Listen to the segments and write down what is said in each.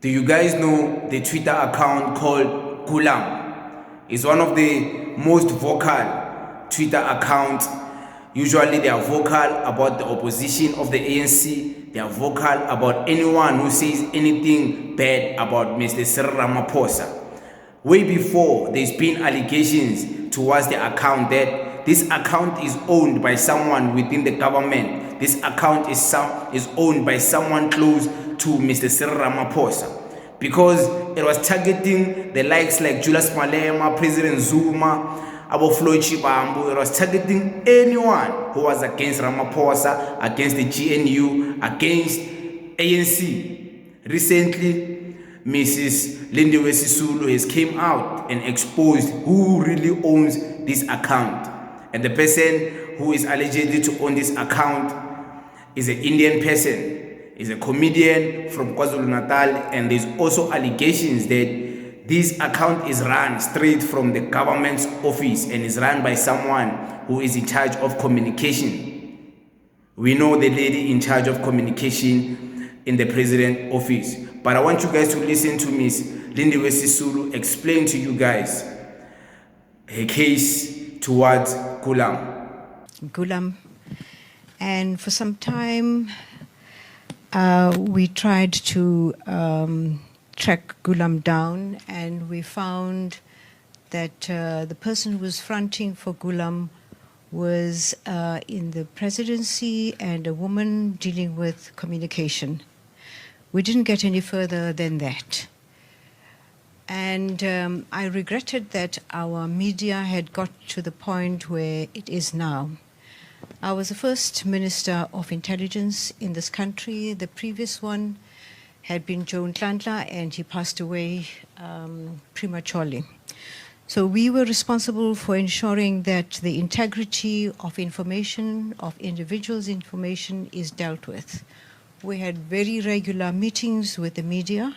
Do you guys know the Twitter account called Gulam? It's one of the most vocal Twitter accounts. Usually they are vocal about the opposition of the ANC. They are vocal about anyone who says anything bad about Mr. Ramaphosa. Way before, there's been allegations towards the account that this account is owned by someone within the government. This account is owned by someone close to Mr. Ramaphosa, because it was targeting the likes like Julius Malema, President Zuma, Abo Floyd Shibambu. It was targeting anyone who was against Ramaphosa, against the GNU, against ANC. Recently, Mrs. Lindiwe Sisulu has came out and exposed who really owns this account. And the person who is allegedly to own this account is an Indian person. Is a comedian from KwaZulu-Natal, and there's also allegations that this account is run straight from the government's office and is run by someone who is in charge of communication. We know the lady in charge of communication in the president's office, but I want you guys to listen to Ms. Lindiwe Sisulu explain to you guys her case towards Gulam. And for some time, we tried to track Gulam down, and we found that the person who was fronting for Gulam was in the presidency and a woman dealing with communication. We didn't get any further than that. And I regretted that our media had got to the point where it is now. I was the first Minister of Intelligence in this country. The previous one had been Joe Nhlanhla, and he passed away prematurely. So we were responsible for ensuring that the integrity of information, of individuals' information, is dealt with. We had very regular meetings with the media,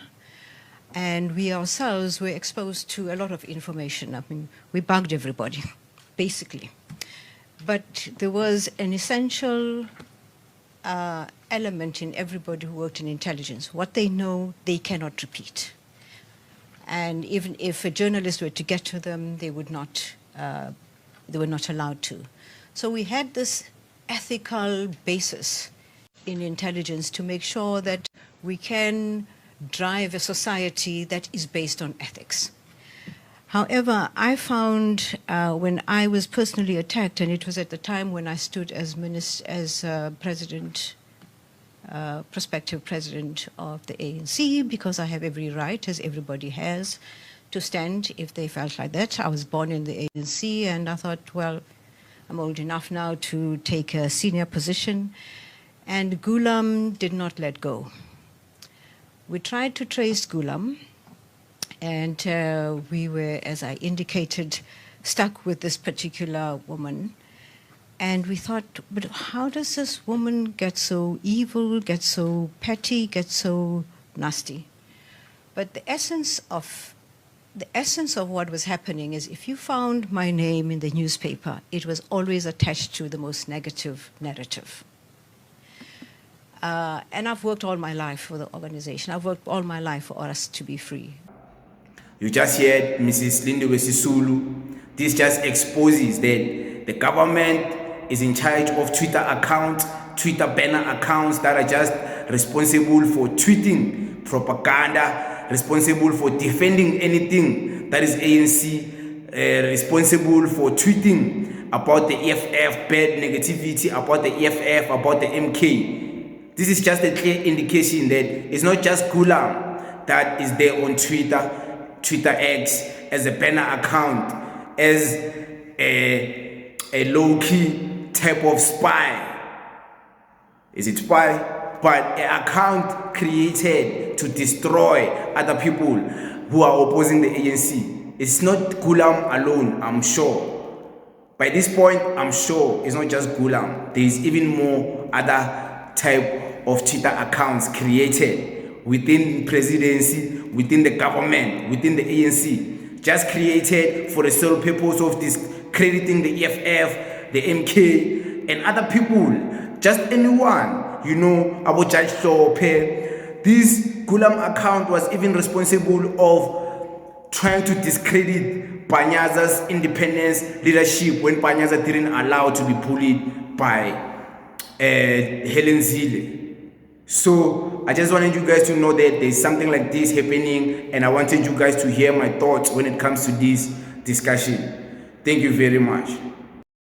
and we ourselves were exposed to a lot of information. I mean, we bugged everybody, basically. But there was an essential element in everybody who worked in intelligence. What they know, they cannot repeat. And even if a journalist were to get to them, they were not allowed to. So we had this ethical basis in intelligence to make sure that we can drive a society that is based on ethics. However, I found when I was personally attacked, and it was at the time when I stood as prospective president of the ANC, because I have every right, as everybody has, to stand if they felt like that. I was born in the ANC, and I thought, well, I'm old enough now to take a senior position. And Gulam did not let go. We tried to trace Gulam, and we were, as I indicated, stuck with this particular woman. And we thought, but how does this woman get so evil, get so petty, get so nasty? But the essence of what was happening is, if you found my name in the newspaper, it was always attached to the most negative narrative. And I've worked all my life for the organization. I've worked all my life for us to be free. You just heard Mrs. Lindiwe Sisulu. This just exposes that the government is in charge of Twitter accounts, Twitter banner accounts that are just responsible for tweeting propaganda, responsible for defending anything that is ANC, responsible for tweeting about the EFF, bad negativity about the EFF, about the MK. This is just a clear indication that it's not just Gulam that is there on Twitter X as a banner account, as a low-key type of spy. Is it spy? But an account created to destroy other people who are opposing the ANC. It's not Gulam alone, I'm sure. By this point, I'm sure it's not just Gulam. There's even more other type of Twitter accounts created within presidency, within the government, within the ANC, just created for the sole purpose of discrediting the EFF, the MK, and other people, just anyone, you know, about Judge Sope. These Gulam account was even responsible of trying to discredit Panyaza's independence leadership when Panyaza didn't allow to be bullied by Helen Zille. So I just wanted you guys to know that there's something like this happening, and I wanted you guys to hear my thoughts when it comes to this discussion. Thank you very much.